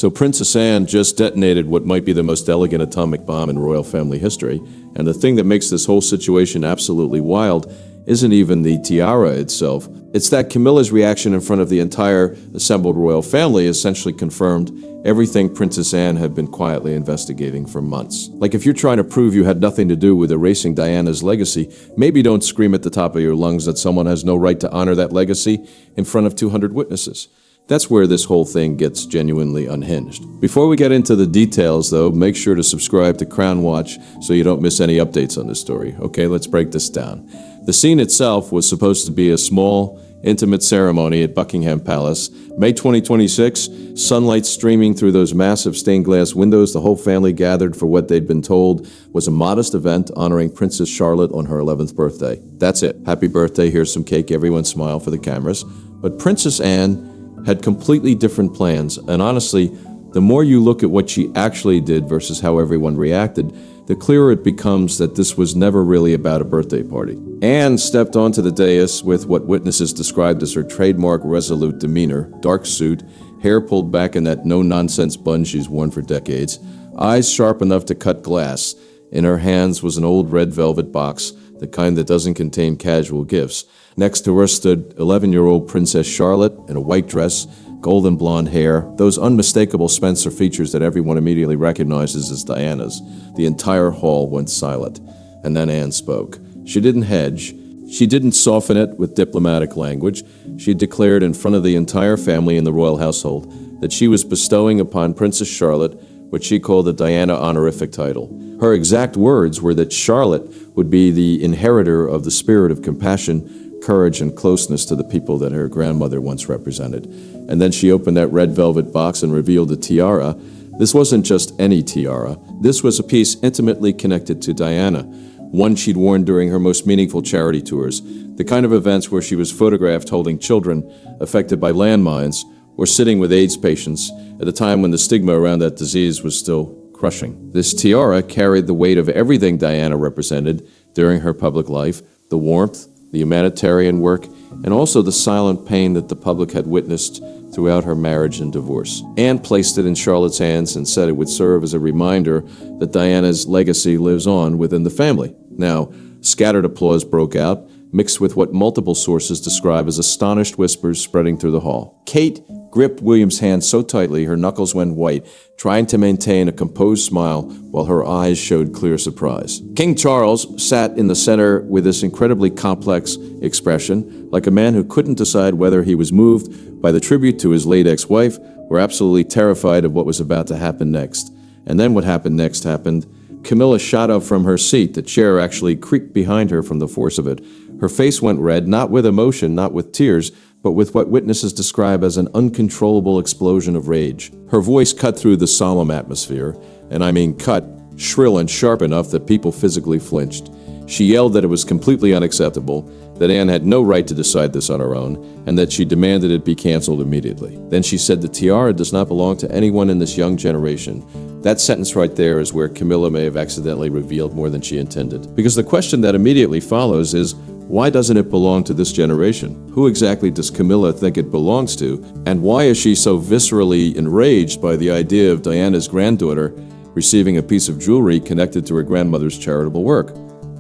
So Princess Anne just detonated what might be the most elegant atomic bomb in royal family history, and the thing that makes this whole situation absolutely wild isn't even the tiara itself. It's that Camilla's reaction in front of the entire assembled royal family essentially confirmed everything Princess Anne had been quietly investigating for months. Like, if you're trying to prove you had nothing to do with erasing Diana's legacy, maybe don't scream at the top of your lungs that someone has no right to honor that legacy in front of 200 witnesses. That's where this whole thing gets genuinely unhinged. Before we get into the details, though, make sure to subscribe to Crown Watch so you don't miss any updates on this story. Okay, let's break this down. The scene itself was supposed to be a small, intimate ceremony at Buckingham Palace. May 2026, sunlight streaming through those massive stained glass windows, the whole family gathered for what they'd been told was a modest event honoring Princess Charlotte on her 11th birthday. That's it. Happy birthday, here's some cake, everyone smile for the cameras. But Princess Anne had completely different plans, and honestly, the more you look at what she actually did versus how everyone reacted, the clearer it becomes that this was never really about a birthday party. Anne stepped onto the dais with what witnesses described as her trademark resolute demeanor, dark suit, hair pulled back in that no-nonsense bun she's worn for decades, eyes sharp enough to cut glass. In her hands was an old red velvet box, the kind that doesn't contain casual gifts. Next to her stood 11-year-old Princess Charlotte in a white dress, golden blonde hair, those unmistakable Spencer features that everyone immediately recognizes as Diana's. The entire hall went silent, and then Anne spoke. She didn't hedge. She didn't soften it with diplomatic language. She declared in front of the entire family in the royal household that she was bestowing upon Princess Charlotte what she called the Diana honorific title. Her exact words were that Charlotte would be the inheritor of the spirit of compassion, courage, and closeness to the people that her grandmother once represented. And then she opened that red velvet box and revealed a tiara. This wasn't just any tiara. This was a piece intimately connected to Diana, one she'd worn during her most meaningful charity tours, the kind of events where she was photographed holding children affected by landmines or sitting with AIDS patients at a time when the stigma around that disease was still crushing. This tiara carried the weight of everything Diana represented during her public life, the warmth, the humanitarian work, and also the silent pain that the public had witnessed throughout her marriage and divorce. Anne placed it in Charlotte's hands and said it would serve as a reminder that Diana's legacy lives on within the family. Now, scattered applause broke out, mixed with what multiple sources describe as astonished whispers spreading through the hall. Kate gripped William's hand so tightly her knuckles went white, trying to maintain a composed smile while her eyes showed clear surprise. King Charles sat in the center with this incredibly complex expression, like a man who couldn't decide whether he was moved by the tribute to his late ex-wife or absolutely terrified of what was about to happen next. And then what happened next happened. Camilla shot up from her seat. The chair actually creaked behind her from the force of it. Her face went red, not with emotion, not with tears, but with what witnesses describe as an uncontrollable explosion of rage. Her voice cut through the solemn atmosphere, and I mean cut, shrill and sharp enough that people physically flinched. She yelled that it was completely unacceptable, that Anne had no right to decide this on her own, and that she demanded it be canceled immediately. Then she said the tiara does not belong to anyone in this young generation. That sentence right there is where Camilla may have accidentally revealed more than she intended. Because the question that immediately follows is, why doesn't it belong to this generation? Who exactly does Camilla think it belongs to? And why is she so viscerally enraged by the idea of Diana's granddaughter receiving a piece of jewelry connected to her grandmother's charitable work?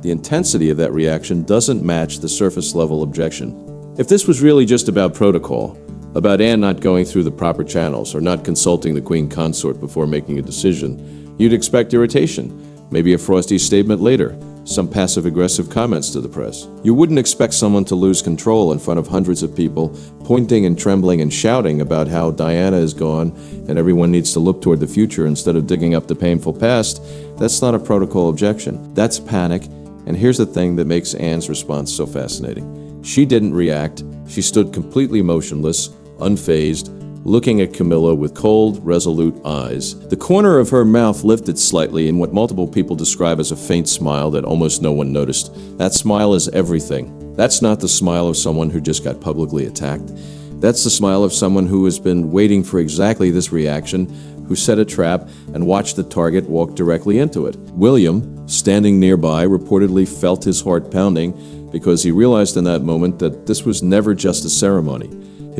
The intensity of that reaction doesn't match the surface-level objection. If this was really just about protocol, about Anne not going through the proper channels or not consulting the Queen Consort before making a decision, you'd expect irritation, maybe a frosty statement later, some passive-aggressive comments to the press. You wouldn't expect someone to lose control in front of hundreds of people, pointing and trembling and shouting about how Diana is gone and everyone needs to look toward the future instead of digging up the painful past. That's not a protocol objection. That's panic, and here's the thing that makes Anne's response so fascinating. She didn't react. She stood completely motionless, unfazed, looking at Camilla with cold, resolute eyes. The corner of her mouth lifted slightly in what multiple people describe as a faint smile that almost no one noticed. That smile is everything. That's not the smile of someone who just got publicly attacked. That's the smile of someone who has been waiting for exactly this reaction, who set a trap and watched the target walk directly into it. William, standing nearby, reportedly felt his heart pounding because he realized in that moment that this was never just a ceremony.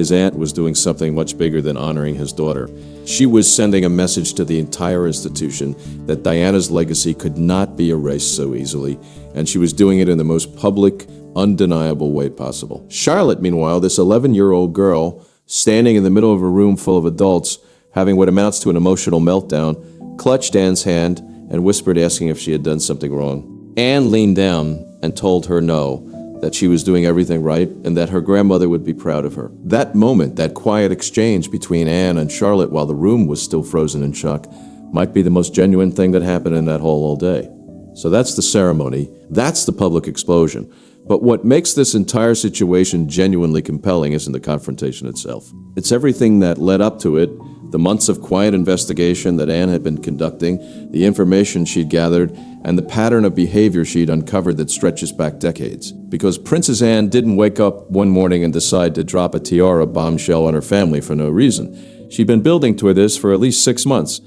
his aunt was doing something much bigger than honoring his daughter. She was sending a message to the entire institution that Diana's legacy could not be erased so easily, and she was doing it in the most public, undeniable way possible. Charlotte, meanwhile, this 11-year-old girl, standing in the middle of a room full of adults, having what amounts to an emotional meltdown, clutched Anne's hand and whispered, asking if she had done something wrong. Anne leaned down and told her no, that she was doing everything right and that her grandmother would be proud of her. That moment, that quiet exchange between Anne and Charlotte while the room was still frozen in shock, might be the most genuine thing that happened in that hall all day. So that's the ceremony. That's the public explosion. But what makes this entire situation genuinely compelling isn't the confrontation itself. It's everything that led up to it, the months of quiet investigation that Anne had been conducting, the information she'd gathered, and the pattern of behavior she'd uncovered that stretches back decades. Because Princess Anne didn't wake up one morning and decide to drop a tiara bombshell on her family for no reason. She'd been building toward this for at least 6 months.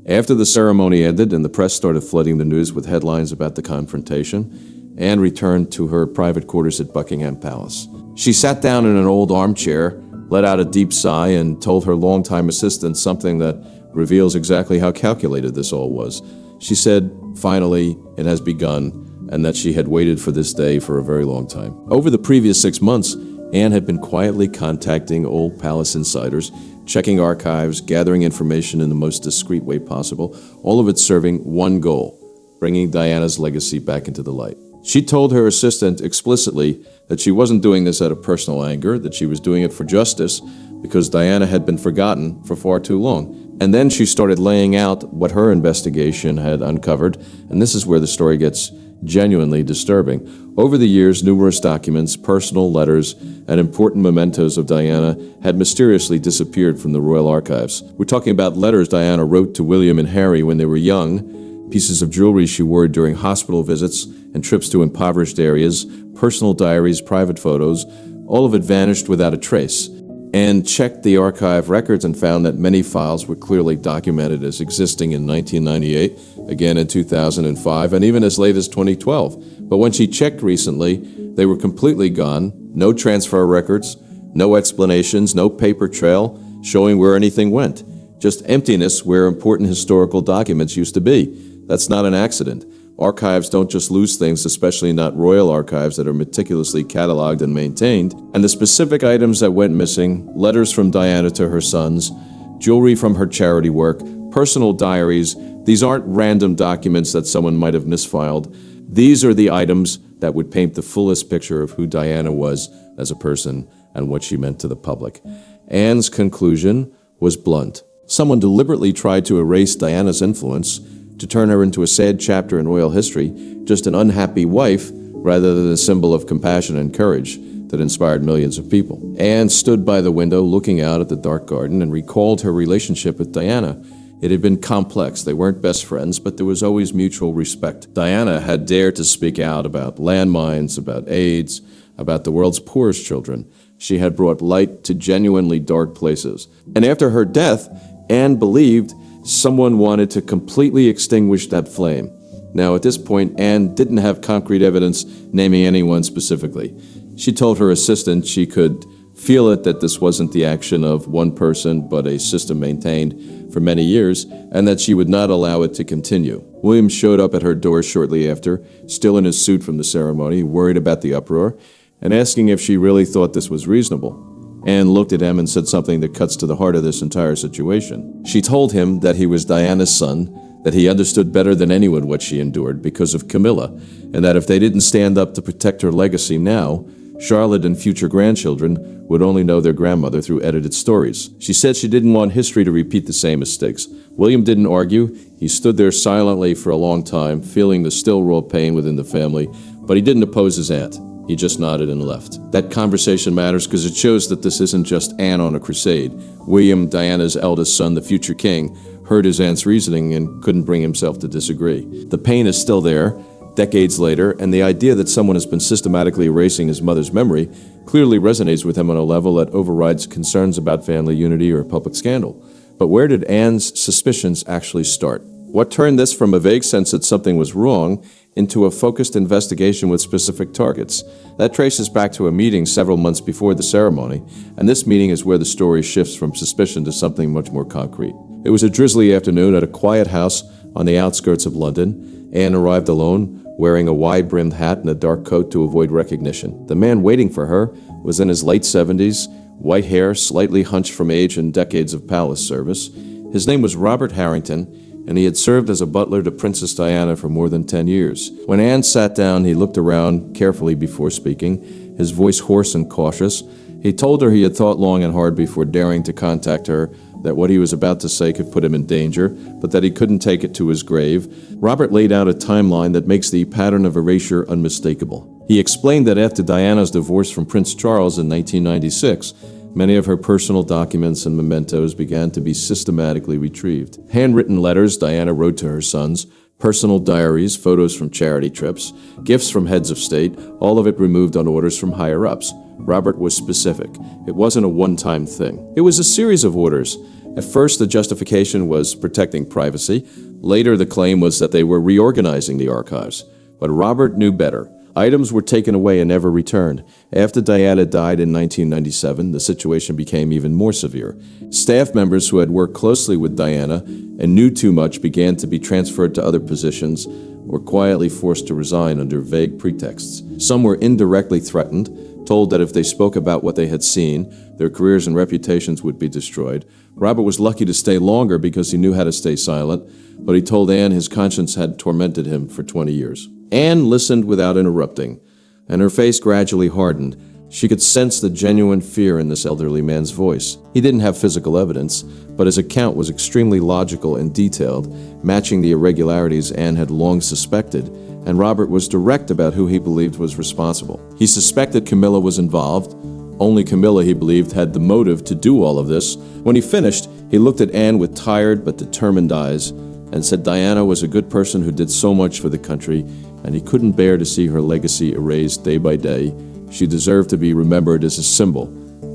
After the ceremony ended and the press started flooding the news with headlines about the confrontation, Anne returned to her private quarters at Buckingham Palace. She sat down in an old armchair, let out a deep sigh, and told her longtime assistant something that reveals exactly how calculated this all was. She said, finally, it has begun, and that she had waited for this day for a very long time. Over the previous 6 months, Anne had been quietly contacting old palace insiders, checking archives, gathering information in the most discreet way possible, all of it serving one goal: bringing Diana's legacy back into the light. She told her assistant explicitly that she wasn't doing this out of personal anger, that she was doing it for justice because Diana had been forgotten for far too long. And then she started laying out what her investigation had uncovered, and this is where the story gets genuinely disturbing. Over the years, numerous documents, personal letters, and important mementos of Diana had mysteriously disappeared from the royal archives. We're talking about letters Diana wrote to William and Harry when they were young, pieces of jewelry she wore during hospital visits and trips to impoverished areas, personal diaries, private photos. All of it vanished without a trace. And checked the archive records and found that many files were clearly documented as existing in 1998, again in 2005, and even as late as 2012. But when she checked recently, they were completely gone. No transfer records, no explanations, no paper trail showing where anything went. Just emptiness where important historical documents used to be. That's not an accident. Archives don't just lose things, especially not royal archives that are meticulously cataloged and maintained. And the specific items that went missing, letters from Diana to her sons, jewelry from her charity work, personal diaries, these aren't random documents that someone might have misfiled. These are the items that would paint the fullest picture of who Diana was as a person and what she meant to the public. Anne's conclusion was blunt. Someone deliberately tried to erase Diana's influence, to turn her into a sad chapter in royal history, just an unhappy wife, rather than a symbol of compassion and courage that inspired millions of people. Anne stood by the window looking out at the dark garden and recalled her relationship with Diana. It had been complex. They weren't best friends, but there was always mutual respect. Diana had dared to speak out about landmines, about AIDS, about the world's poorest children. She had brought light to genuinely dark places. And after her death, Anne believed someone wanted to completely extinguish that flame. Now, at this point, Anne didn't have concrete evidence naming anyone specifically. She told her assistant she could feel it, that this wasn't the action of one person, but a system maintained for many years, and that she would not allow it to continue. William showed up at her door shortly after, still in his suit from the ceremony, worried about the uproar, and asking if she really thought this was reasonable. Anne looked at him and said something that cuts to the heart of this entire situation. She told him that he was Diana's son, that he understood better than anyone what she endured because of Camilla, and that if they didn't stand up to protect her legacy now, Charlotte and future grandchildren would only know their grandmother through edited stories. She said she didn't want history to repeat the same mistakes. William didn't argue. He stood there silently for a long time, feeling the still raw pain within the family, but he didn't oppose his aunt. He just nodded and left. That conversation matters because it shows that this isn't just Anne on a crusade. William, Diana's eldest son, the future king, heard his aunt's reasoning and couldn't bring himself to disagree. The pain is still there, decades later, and the idea that someone has been systematically erasing his mother's memory clearly resonates with him on a level that overrides concerns about family unity or public scandal. But where did Anne's suspicions actually start? What turned this from a vague sense that something was wrong into a focused investigation with specific targets. That traces back to a meeting several months before the ceremony, and this meeting is where the story shifts from suspicion to something much more concrete. It was a drizzly afternoon at a quiet house on the outskirts of London. Anne arrived alone, wearing a wide-brimmed hat and a dark coat to avoid recognition. The man waiting for her was in his late 70s, white hair slightly hunched from age and decades of palace service. His name was Robert Harrington, and he had served as a butler to Princess Diana for more than 10 years. When Anne sat down, he looked around carefully before speaking, his voice hoarse and cautious. He told her he had thought long and hard before daring to contact her, that what he was about to say could put him in danger, but that he couldn't take it to his grave. Robert laid out a timeline that makes the pattern of erasure unmistakable. He explained that after Diana's divorce from Prince Charles in 1996, many of her personal documents and mementos began to be systematically retrieved. Handwritten letters Diana wrote to her sons, personal diaries, photos from charity trips, gifts from heads of state, all of it removed on orders from higher-ups. Robert was specific. It wasn't a one-time thing. It was a series of orders. At first, the justification was protecting privacy. Later, the claim was that they were reorganizing the archives. But Robert knew better. Items were taken away and never returned. After Diana died in 1997, the situation became even more severe. Staff members who had worked closely with Diana and knew too much began to be transferred to other positions or quietly forced to resign under vague pretexts. Some were indirectly threatened, told that if they spoke about what they had seen, their careers and reputations would be destroyed. Robert was lucky to stay longer because he knew how to stay silent, but he told Anne his conscience had tormented him for 20 years. Anne listened without interrupting, and her face gradually hardened. She could sense the genuine fear in this elderly man's voice. He didn't have physical evidence, but his account was extremely logical and detailed, matching the irregularities Anne had long suspected, and Robert was direct about who he believed was responsible. He suspected Camilla was involved. Only Camilla, he believed, had the motive to do all of this. When he finished, he looked at Anne with tired but determined eyes and said Diana was a good person who did so much for the country, and he couldn't bear to see her legacy erased day by day. She deserved to be remembered as a symbol,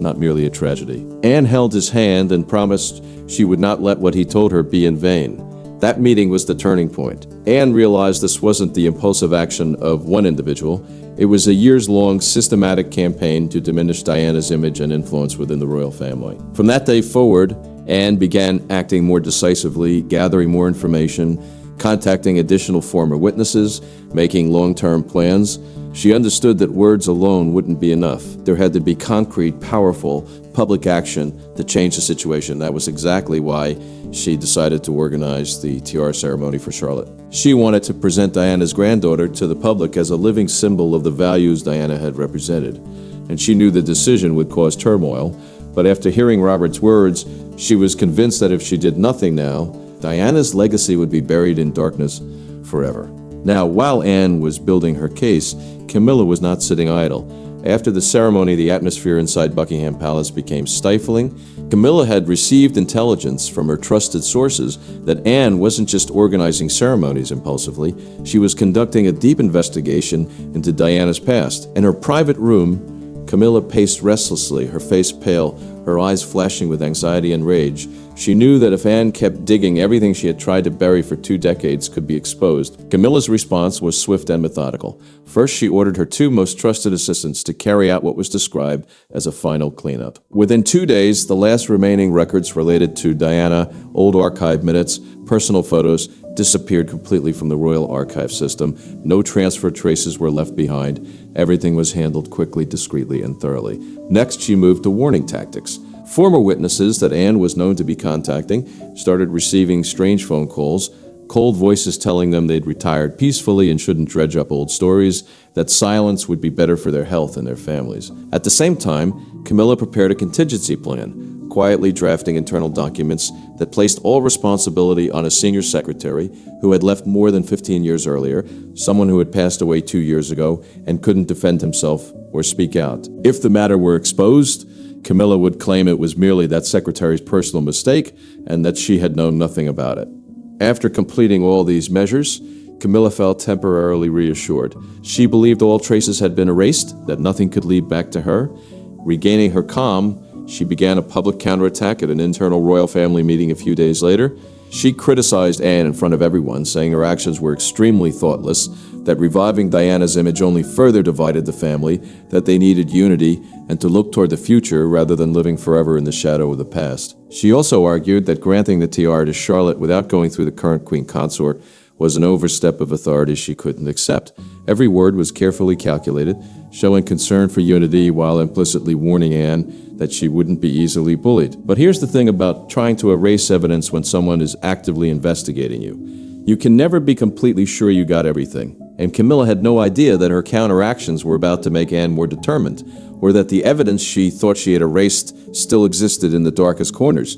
not merely a tragedy. Anne held his hand and promised she would not let what he told her be in vain. That meeting was the turning point. Anne realized this wasn't the impulsive action of one individual. It was a years-long systematic campaign to diminish Diana's image and influence within the royal family. From that day forward, Anne began acting more decisively, gathering more information, contacting additional former witnesses, making long-term plans. She understood that words alone wouldn't be enough. There had to be concrete, powerful, public action to change the situation. That was exactly why she decided to organize the tiara ceremony for Charlotte. She wanted to present Diana's granddaughter to the public as a living symbol of the values Diana had represented. And she knew the decision would cause turmoil, but after hearing Robert's words, she was convinced that if she did nothing now, Diana's legacy would be buried in darkness forever. Now, while Anne was building her case, Camilla was not sitting idle. After the ceremony, the atmosphere inside Buckingham Palace became stifling. Camilla had received intelligence from her trusted sources that Anne wasn't just organizing ceremonies impulsively, she was conducting a deep investigation into Diana's past. In her private room, Camilla paced restlessly, her face pale, her eyes flashing with anxiety and rage. She knew that if Anne kept digging, everything she had tried to bury for 2 decades could be exposed. Camilla's response was swift and methodical. First, she ordered her 2 most trusted assistants to carry out what was described as a final cleanup. Within 2 days, the last remaining records related to Diana, old archive minutes, personal photos, disappeared completely from the royal archive system. No transfer traces were left behind. Everything was handled quickly, discreetly, and thoroughly. Next, she moved to warning tactics. Former witnesses that Anne was known to be contacting started receiving strange phone calls, cold voices telling them they'd retired peacefully and shouldn't dredge up old stories, that silence would be better for their health and their families. At the same time, Camilla prepared a contingency plan, quietly drafting internal documents that placed all responsibility on a senior secretary who had left more than 15 years earlier, someone who had passed away 2 years ago and couldn't defend himself or speak out. If the matter were exposed, Camilla would claim it was merely that secretary's personal mistake and that she had known nothing about it. After completing all these measures, Camilla felt temporarily reassured. She believed all traces had been erased, that nothing could lead back to her. Regaining her calm, she began a public counterattack at an internal royal family meeting a few days later. She criticized Anne in front of everyone, saying her actions were extremely thoughtless, that reviving Diana's image only further divided the family, that they needed unity, and to look toward the future rather than living forever in the shadow of the past. She also argued that granting the tiara to Charlotte without going through the current queen consort was an overstep of authority she couldn't accept. Every word was carefully calculated, showing concern for unity while implicitly warning Anne that she wouldn't be easily bullied. But here's the thing about trying to erase evidence when someone is actively investigating you. You can never be completely sure you got everything. And Camilla had no idea that her counteractions were about to make Anne more determined, or that the evidence she thought she had erased still existed in the darkest corners.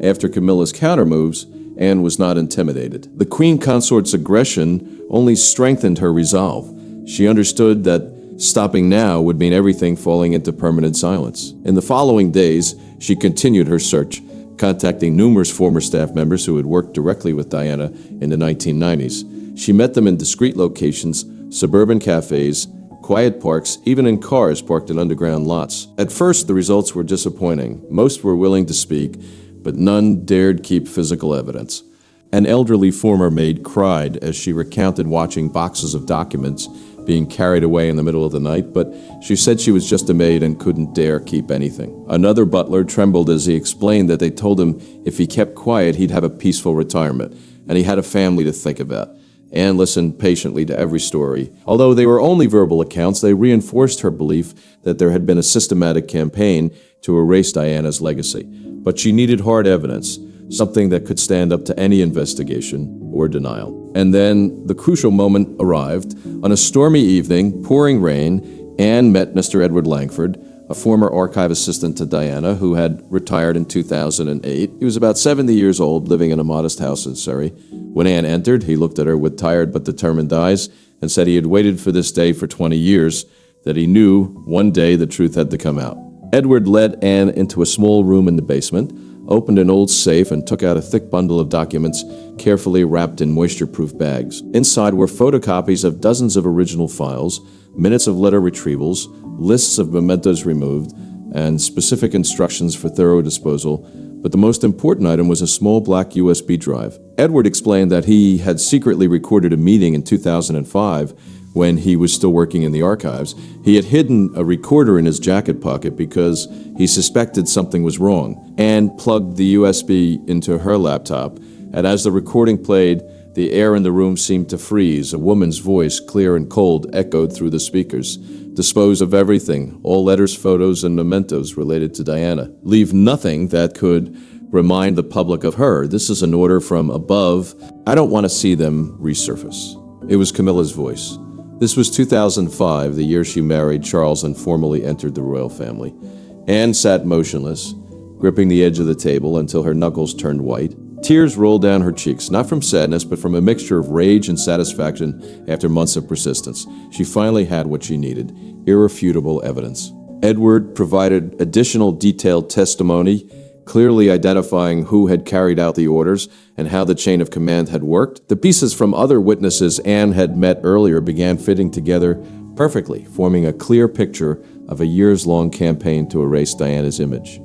After Camilla's countermoves, Anne was not intimidated. The queen consort's aggression only strengthened her resolve. She understood that stopping now would mean everything falling into permanent silence. In the following days, she continued her search, contacting numerous former staff members who had worked directly with Diana in the 1990s. She met them in discreet locations, suburban cafes, quiet parks, even in cars parked in underground lots. At first, the results were disappointing. Most were willing to speak, but none dared keep physical evidence. An elderly former maid cried as she recounted watching boxes of documents being carried away in the middle of the night, but she said she was just a maid and couldn't dare keep anything. Another butler trembled as he explained that they told him if he kept quiet, he'd have a peaceful retirement, and he had a family to think about. Anne listened patiently to every story. Although they were only verbal accounts, they reinforced her belief that there had been a systematic campaign to erase Diana's legacy. But she needed hard evidence, something that could stand up to any investigation or denial. And then the crucial moment arrived. On a stormy evening, pouring rain, Anne met Mr. Edward Langford, a former archive assistant to Diana who had retired in 2008. He was about 70 years old, living in a modest house in Surrey. When Anne entered, he looked at her with tired but determined eyes and said he had waited for this day for 20 years, that he knew one day the truth had to come out. Edward led Anne into a small room in the basement, opened an old safe, and took out a thick bundle of documents carefully wrapped in moisture-proof bags. Inside were photocopies of dozens of original files, minutes of letter retrievals, lists of mementos removed, and specific instructions for thorough disposal. But the most important item was a small black USB drive. Edward explained that he had secretly recorded a meeting in 2005 when he was still working in the archives. He had hidden a recorder in his jacket pocket because he suspected something was wrong, and plugged the USB into her laptop. And as the recording played, the air in the room seemed to freeze. A woman's voice, clear and cold, echoed through the speakers. Dispose of everything, all letters, photos, and mementos related to Diana. Leave nothing that could remind the public of her. This is an order from above. I don't want to see them resurface. It was Camilla's voice. This was 2005, the year she married Charles and formally entered the royal family. Anne sat motionless, gripping the edge of the table until her knuckles turned white. Tears rolled down her cheeks, not from sadness, but from a mixture of rage and satisfaction after months of persistence. She finally had what she needed: irrefutable evidence. Edward provided additional detailed testimony, clearly identifying who had carried out the orders and how the chain of command had worked. The pieces from other witnesses Anne had met earlier began fitting together perfectly, forming a clear picture of a years-long campaign to erase Diana's image.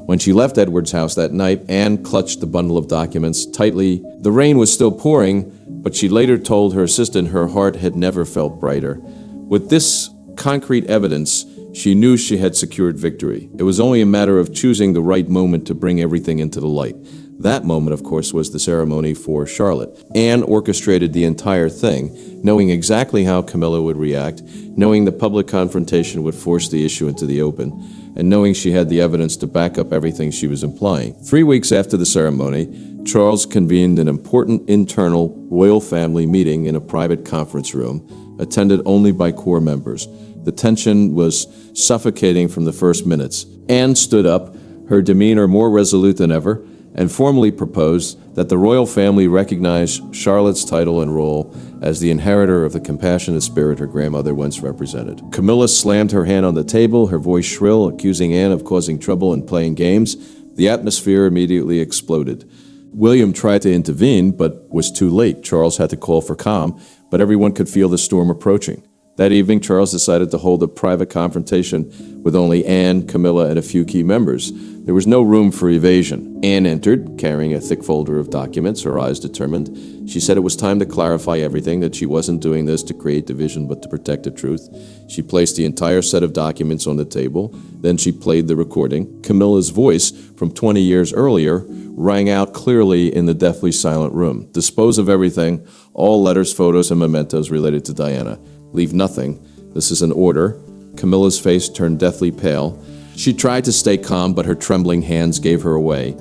When she left Edward's house that night, Anne clutched the bundle of documents tightly. The rain was still pouring, but she later told her assistant her heart had never felt brighter. With this concrete evidence, she knew she had secured victory. It was only a matter of choosing the right moment to bring everything into the light. That moment, of course, was the ceremony for Charlotte. Anne orchestrated the entire thing, knowing exactly how Camilla would react, knowing the public confrontation would force the issue into the open, and knowing she had the evidence to back up everything she was implying. 3 weeks after the ceremony, Charles convened an important internal royal family meeting in a private conference room, attended only by core members. The tension was suffocating from the first minutes. Anne stood up, her demeanor more resolute than ever, and formally proposed that the royal family recognize Charlotte's title and role as the inheritor of the compassionate spirit her grandmother once represented. Camilla slammed her hand on the table, her voice shrill, accusing Anne of causing trouble and playing games. The atmosphere immediately exploded. William tried to intervene, but was too late. Charles had to call for calm, but everyone could feel the storm approaching. That evening, Charles decided to hold a private confrontation with only Anne, Camilla, and a few key members. There was no room for evasion. Anne entered, carrying a thick folder of documents, her eyes determined. She said it was time to clarify everything, that she wasn't doing this to create division but to protect the truth. She placed the entire set of documents on the table. Then she played the recording. Camilla's voice from 20 years earlier rang out clearly in the deathly silent room. Dispose of everything, all letters, photos, and mementos related to Diana. Leave nothing. This is an order. Camilla's face turned deathly pale. She tried to stay calm, but her trembling hands gave her away.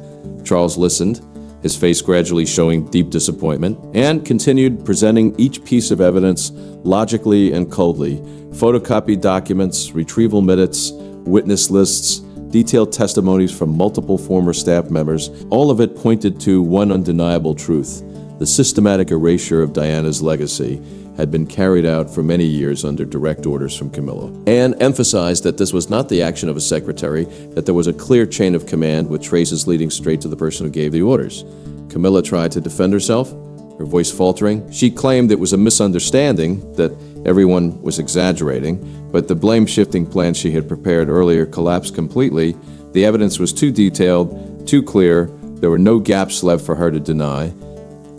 Charles listened, his face gradually showing deep disappointment, and continued presenting each piece of evidence logically and coldly. Photocopied documents, retrieval minutes, witness lists, detailed testimonies from multiple former staff members, all of it pointed to one undeniable truth. The systematic erasure of Diana's legacy had been carried out for many years under direct orders from Camilla. Anne emphasized that this was not the action of a secretary, that there was a clear chain of command with traces leading straight to the person who gave the orders. Camilla tried to defend herself, her voice faltering. She claimed it was a misunderstanding, that everyone was exaggerating, but the blame-shifting plan she had prepared earlier collapsed completely. The evidence was too detailed, too clear. There were no gaps left for her to deny.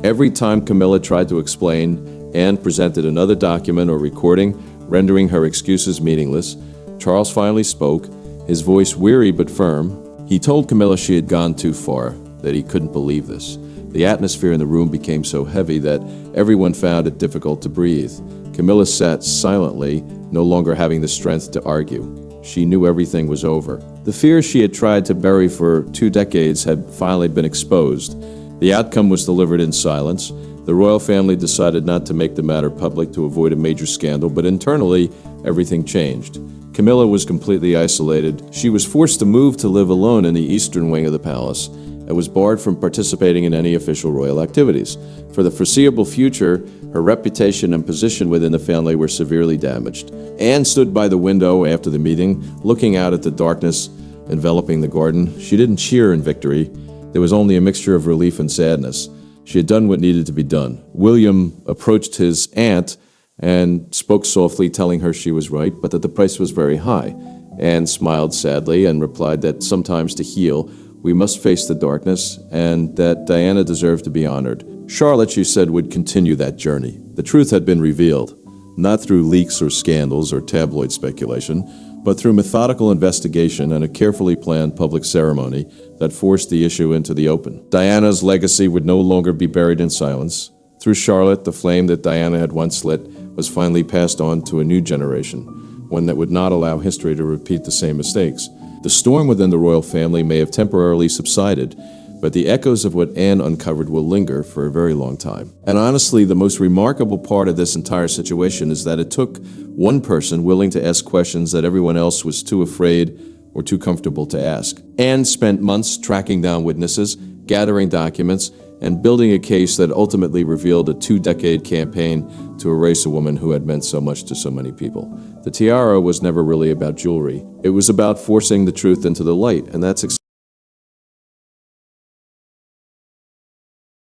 Every time Camilla tried to explain, Anne presented another document or recording, rendering her excuses meaningless. Charles finally spoke, his voice weary but firm. He told Camilla she had gone too far, that he couldn't believe this. The atmosphere in the room became so heavy that everyone found it difficult to breathe. Camilla sat silently, no longer having the strength to argue. She knew everything was over. The fears she had tried to bury for 2 decades had finally been exposed. The outcome was delivered in silence. The royal family decided not to make the matter public to avoid a major scandal, but internally, everything changed. Camilla was completely isolated. She was forced to move to live alone in the eastern wing of the palace and was barred from participating in any official royal activities. For the foreseeable future, her reputation and position within the family were severely damaged. Anne stood by the window after the meeting, looking out at the darkness enveloping the garden. She didn't cheer in victory. There was only a mixture of relief and sadness. She had done what needed to be done. William approached his aunt and spoke softly, telling her she was right, but that the price was very high. Anne smiled sadly and replied that sometimes to heal, we must face the darkness, and that Diana deserved to be honored. Charlotte, she said, would continue that journey. The truth had been revealed, not through leaks or scandals or tabloid speculation, but through methodical investigation and a carefully planned public ceremony that forced the issue into the open. Diana's legacy would no longer be buried in silence. Through Charlotte, the flame that Diana had once lit was finally passed on to a new generation, one that would not allow history to repeat the same mistakes. The storm within the royal family may have temporarily subsided, but the echoes of what Anne uncovered will linger for a very long time. And honestly, the most remarkable part of this entire situation is that it took one person willing to ask questions that everyone else was too afraid or too comfortable to ask. Anne spent months tracking down witnesses, gathering documents, and building a case that ultimately revealed a 2-decade campaign to erase a woman who had meant so much to so many people. The tiara was never really about jewelry. It was about forcing the truth into the light, and that's